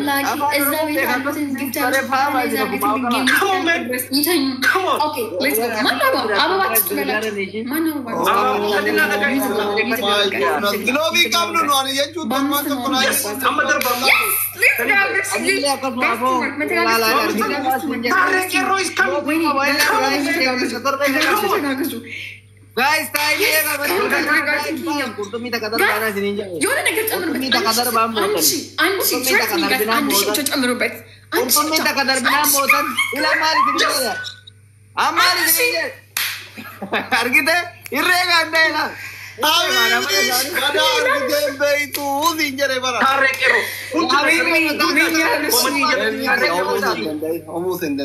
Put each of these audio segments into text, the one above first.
አምላክ እዛ ቤት ያሉትን ጊፍታሮች እዛ ቤት የሚገኙ ይተኙ። ኦኬ ሌትስ ጎ። ማነው አበባ ትበላችሁ? ማነው ግሎቢ ቀብሉ ነው የጁ ተማከ ቆራይ አመደር ባማ guys time kurtumi takadar sini የሆነ ነገር ጨምሩበት። አንቺ ጨምሩበት። kurtumi takadar bina motan ila mali dinja amali dinja argite irrega andela ada argite beitu dinjare bara tarekero almost in the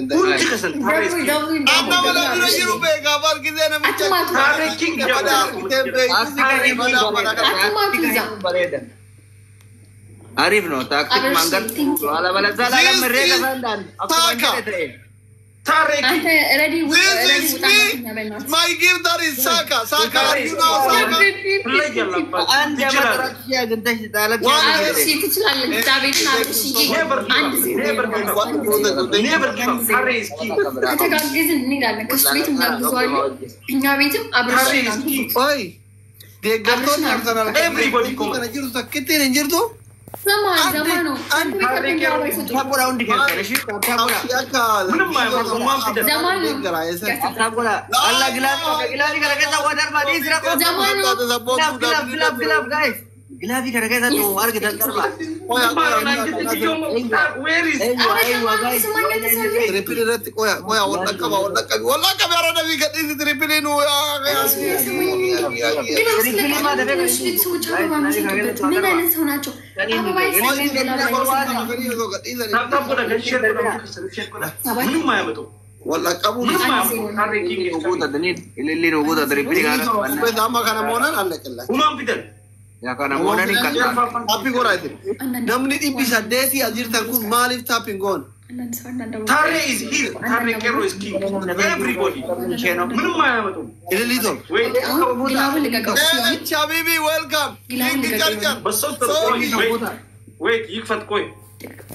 amma wala jiru be gabar gide na micha tareking ada argite beitu arif no taktik mangat wala wala zala mereka sandan አንተ ready my gift that is saka you know saka ande matrakiya gንተሽ ጣለቅ እሺ ትችላለህ። ዳዊት ናርሽ ተጋግዘን እንሄዳለን። ከሱ ቤት እናግዘዋለን። እኛ ቤትም አብረን ኦይ ደጋቶን አርሰናል everybody come and jiru sakete njirto ዘማኑ ታቆራ እንዲ ከርሽ ታቆራ ምንም ማይማም ዘማኑ ታቆራ አላ ግላብ ከረከታ ወደር ማዲ ዝራቆ ዘማኑ ግላብ ጋይስ ግላብ ከረከታ ነው አርግ ተንቀርባ where is repeat ቆያ ወጣቀባ ያረደ ቢገጥይ ትሪፕሊ ነው ያ ምን አይነት ሰው ናቸው? ምንም አያመጡ والله قبول اللي ነው ቦታ ትሪፕሊ ጋር በዛማ ካና ሞናን አለቀላ ሁማን ፊደል ያ ካና ሞናን ይቀጣ ታፒ ጎራይት namni dhibisa deeti ajirtan kun maalif tapping gon Tare is here. Tare Kero is king. Everybody. ምንም አያመጡ ililito wait chabibi welcome wait ይክፈት ቆይ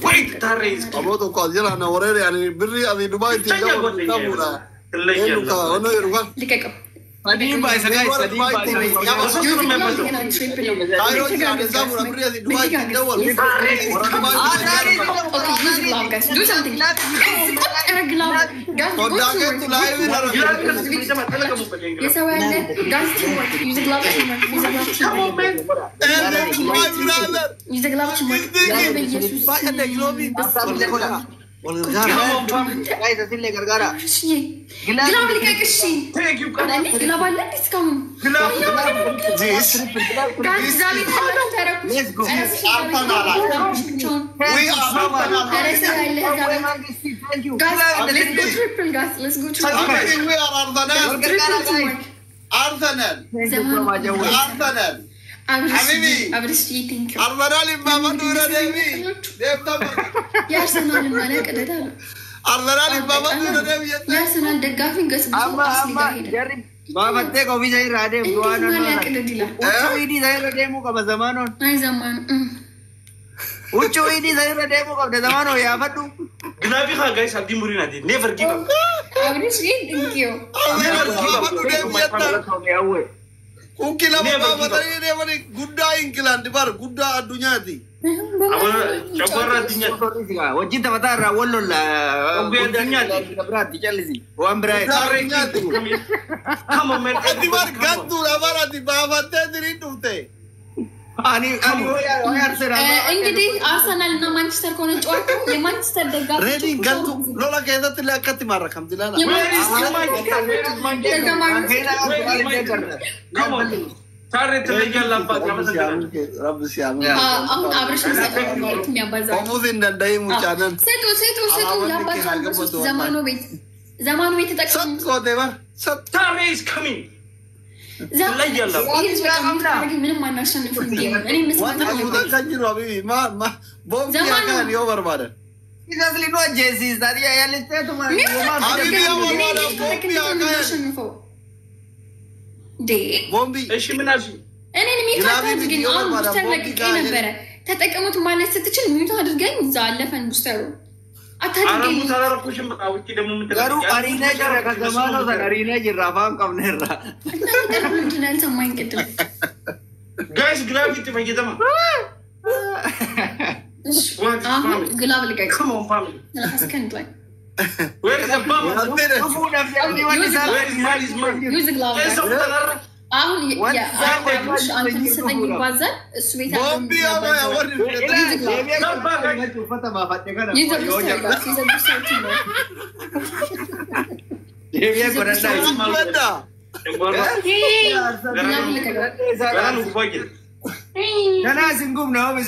wait Tare is king aboto ko jela na orere yani birri abi dubai tinda ትለያለህ ono yoruba ልቀቀው። Sadim by Sagai, Sadim by Sagai. Cairo example abri asi dubai tinda wal Okay, use the glove, guys. Do something. Guys, glove. Guys, go to work. Yes, I will. Guys, teamwork. Use the glove teamwork. Use the glove teamwork. Use the glove teamwork. Guys, asin le gargara. Glove ልቀቅ እሺ። Thank you ግላብ አለ እስካሁን this ጋይስ ዛሬ ተረኩ። Let's go. we are Thank you. Guys, let's go triple, guys. Let's go triple. we are Triple teamwork. Arsenal Habibi. Thank you. Arsenal imama dura devi devta የአርሰናል ማለቅ ደዳሉ Arsenal imama dura devi የአርሰናል ደጋፊ ገስ Amma jarri babatte ko bisa irade duano ማለቅ ደዲላ uchu idi zaira demu ka zamanon አይ ዘማን uchu idi zaira demu ka zamanon ya fadu ግላቢ ካ ጋይስ አብዲ ሙሪና ዲ ኔቨር ጊቭ አፕ አብሪሽ ቴንክ ዩ Kukila baba tadi dia mani gudda England bar gudda adunyati. አሁን ጨጓራ ድኛ wajin tamatara wallo la brati chalisi wambrai Adunyati. come on man Ati bar gantu abara di baba tadi tute. ani Arsenal እንግዲህ አርሰናል እና ማንቸስተር ከሆነ ጨዋታው የማንቸስተር ደጋፊ Ready gantu lola kaya tadi kati marra kam dilana. come on ታሬ ትለያለህ አባት ያመሰግናል Rabbi siam. አሁን አብረሽ ሰጠው የሚያባዛ Omuzin dandai mucanan. ሰጡ ያባዛል ዘማኑ ቤት ተጠቅሞ Sat ko devar. Sat. ታሬ is coming ምንም አናሸንፍም። እኔ መስማት Udah kanjir Rabbi ma bom dia kan yo barbadan. Exactly no Jesse tadi ya liste tu mah Bombi. እሺ ምን አልሽ እኔ የሚታወቅ ግን አሁን ተለቅቄ ነበረ ተጠቀሙት ማለት ስትችል ሚዩት አድርገኝ እዛ አለፈን ቡስተሩ አታድርገኝ ታላረኩሽም አውቂ ደግሞ ምን ገሩ አሪና ጀራ ከዘማኖ አሪና ጅራ ፋን ቀብነራ ምንድነው ሰማኝ ቅድም ጋይስ ግራቪቲ በየደማ ግላብ ልቀቅ come on family ለሐስከንት ላይ where is the bomb use the glove አሁን ያ አንተ ሰጠኝ ይባዛል እሱ ቤት ቦምቢ አባያ ወር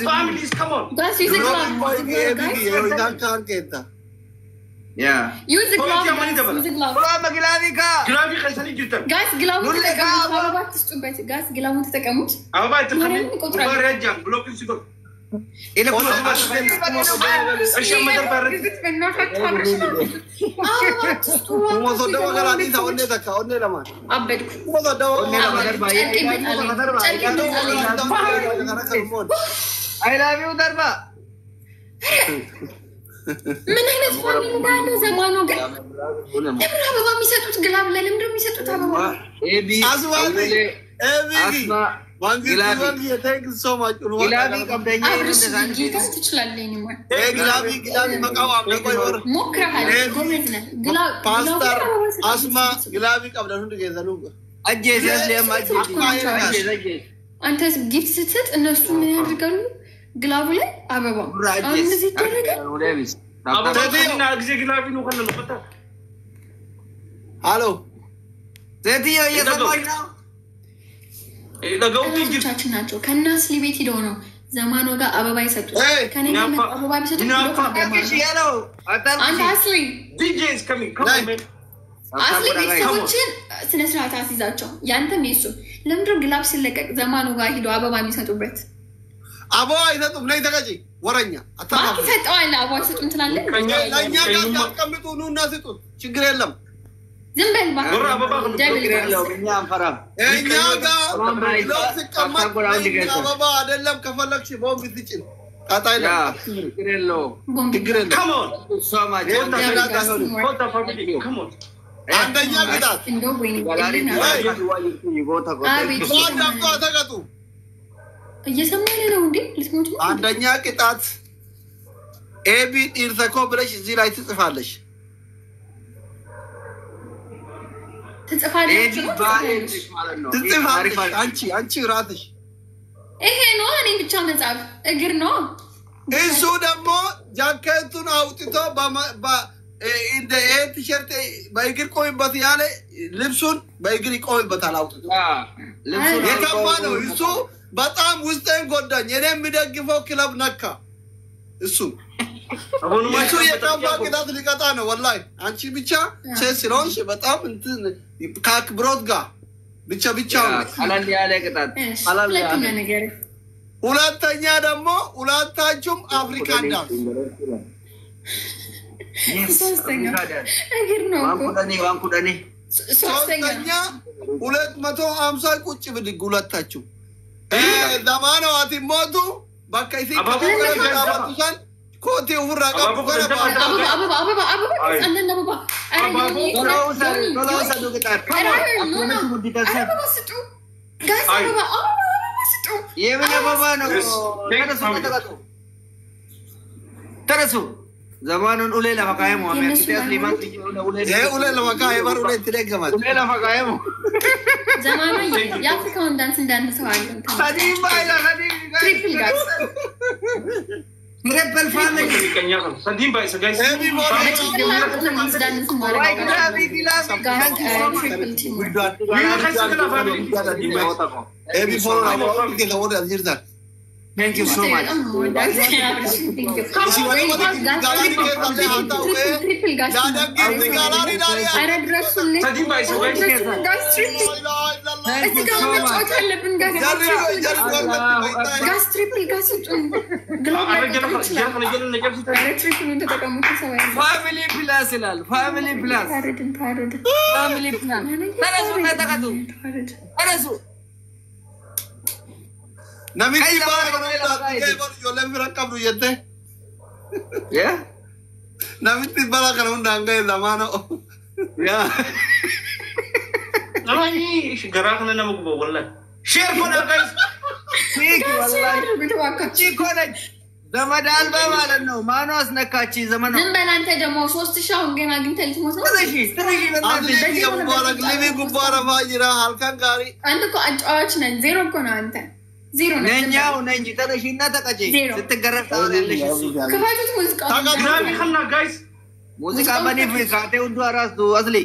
families come on Yeah. Use the glove. Use the glove. ግራቪ ከሰኒ ጅታ Guys, glove ተጠቀሙት። አበባ ትስጡበት። Guys, glove ተጠቀሙት። አበባ ተጠቀሙ ወረጃ ብሎክን ሲጎ ኢለ እሺ መደር ባረክ ሞቶ ደው ገላኒ ታወነ ተካወነ ለማን አበድኩ ሞቶ ደው I love you ደርባ ምን አይነት ፋሚሊ እንዳለው ዘማኑ ግን ለምን አበባ የሚሰጡት ግላብ ላይ ለምን የሚሰጡት አበባ ኤቢ አስዋሊ ኤቢ ዋንጊ thank you so much ግላቢ ቀብደኛ እንደዛን ጌታ ትችላለኝ ነው ግላቢ መቃወም ለቆይ ወር ሞክረሃል ጎበዝ ነህ ግላብ ፓስተር አስማ ግላቢ ቀብደን ሁሉ ገዘሉ አጄዘስ ለማጂ አንተስ ጊፍት ስትሰጥ እነሱ ምን ያደርጋሉ ግላቡ ላይ አበባ አሁን እዚህ ይደረጋል አበባና ግዜ ግላቢ ነው ከነለ ፈታ ሃሎ ዘቲዮ እየሰማኝ ነው ለገውት እንጂ ቻችን ናቸው ከናስ ሊቤት ሄደው ነው ዘማኑ ጋር አበባ ይሰጡት ከኔ ጋር አበባ ቢሰጡት ያለው አንተ አስሊ DJ is coming come on man አስሊ ቤተሰቦችን ስነ ስርዓት አስይዛቸው ያንተም የሱ ለምንድነው ግላብ ሲለቀቅ ዘማኑ ጋር ሄደው አበባ የሚሰጡበት አበባ አይሰጡም ላይ ተቀጪ ወረኛ አታማ ይሰጣዋል አበባ ይሰጡም ትላለህ ለኛ ጋር ተቀምጡ ኑና ስጡት ችግር የለም ዝም በል ባክ ወራ አበባ ችግር የለው እኛ አንፈራም እኛ ጋር አበባ አይደለም ከፈለግሽ ቦምብ ትጭን ታጣይላ ችግር የለው ችግር የለም come on ሶማጅ ሆታ ፋሚሊ come on አንደኛ ግዳት እንደው ወይኔ ባዳምጧ ተቀጡ እየሰማኝ ነው እንዴ ልትሞት ነው አንደኛ ቅጣት ኤቢ ኢርተኮ ብለሽ እዚህ ላይ ትጽፋለሽ ትጽፋለሽ አንቺ ራትሽ ይሄ ነው እኔ ብቻ መጻፍ እግር ነው እሱ ደግሞ ጃኬቱን አውጥቶ እንደ ቲሸርት በእግር ቆይበት ያለ ልብሱን በእግር ይቆይበታል አውጥቶ የከባ ነው እሱ በጣም ውስጤን ጎዳኝ እኔ የሚደግፈው ክለብ ነካ እሱ የከባ ቅጣት ሊቀጣ ነው ወላሂ አንቺ ብቻ ስለሆንሽ በጣም እንትን ከአክብሮት ጋር ብቻ አላል ያለ ቅጣት አላል ያለ ሁለተኛ ደግሞ ሁለታችሁም አፍሪካን ዳንስ ሶስተኛ እግር ነው ዋንኩዳኔ ሶስተኛ 250 ቁጭ ብድግ ሁለታችሁ ዘማኑ አቲሞቱ በካይሲ ከበቀለታባቱሳን ኮቴ ሁራ ቀቡ ከረባ አበባ አንደና ተረሱ ዘማኑን ኡሌ ለማካየሙ አሜሪካስ ሊማን ኡሌ ለማካየ ባሩ ላይ ተደገማል ኡሌ ለማካየሙ ዘማኑ የአፍሪካውን ዳንስ እንዳንሰው አይደለም ሰዲም ባይላ ሰዲም ትሪፕል ጋይስ ትሪፕል ፋሚሊ ሰዲም ባይስ ጋይስ ኤቢ ፎሎ Thank you so much. Family plus ilal. Family plus. Family plus. Tarasu. Namichi bara kana ijoolleen fira qabdu jette. Namichi bara kana hundaan ga'e lamaanoo. Namani garaa kana nama gubbaa wallan. Share godha guys. Fiiki wallahi. Chikola ዘመድ አልባ ማለት ነው። ማኑ አስነካቺ ዘመን ነው። ምን በላንተ ደግሞ 3000 አሁን ገና አግኝተህ ልትሞት ነው። ትንሽ በእናትህ ሙባረክ ለሚ ጉባራ ባጅራ አልካን ጋሪ አንተ እኮ አጫዋች ነህ። ዜሮ እኮ ነው አንተ። ዜሮ ነህ። ነኛው ነኝ ተነሽና ተቀጪ ስትገረፍ ታውላለሽ። ክፋቱት ሙዚቃ ታጋግራሚ ከና ጋይስ ሙዚቃ በኔ ፍቃቴ ወንዱ አራስ አስሊ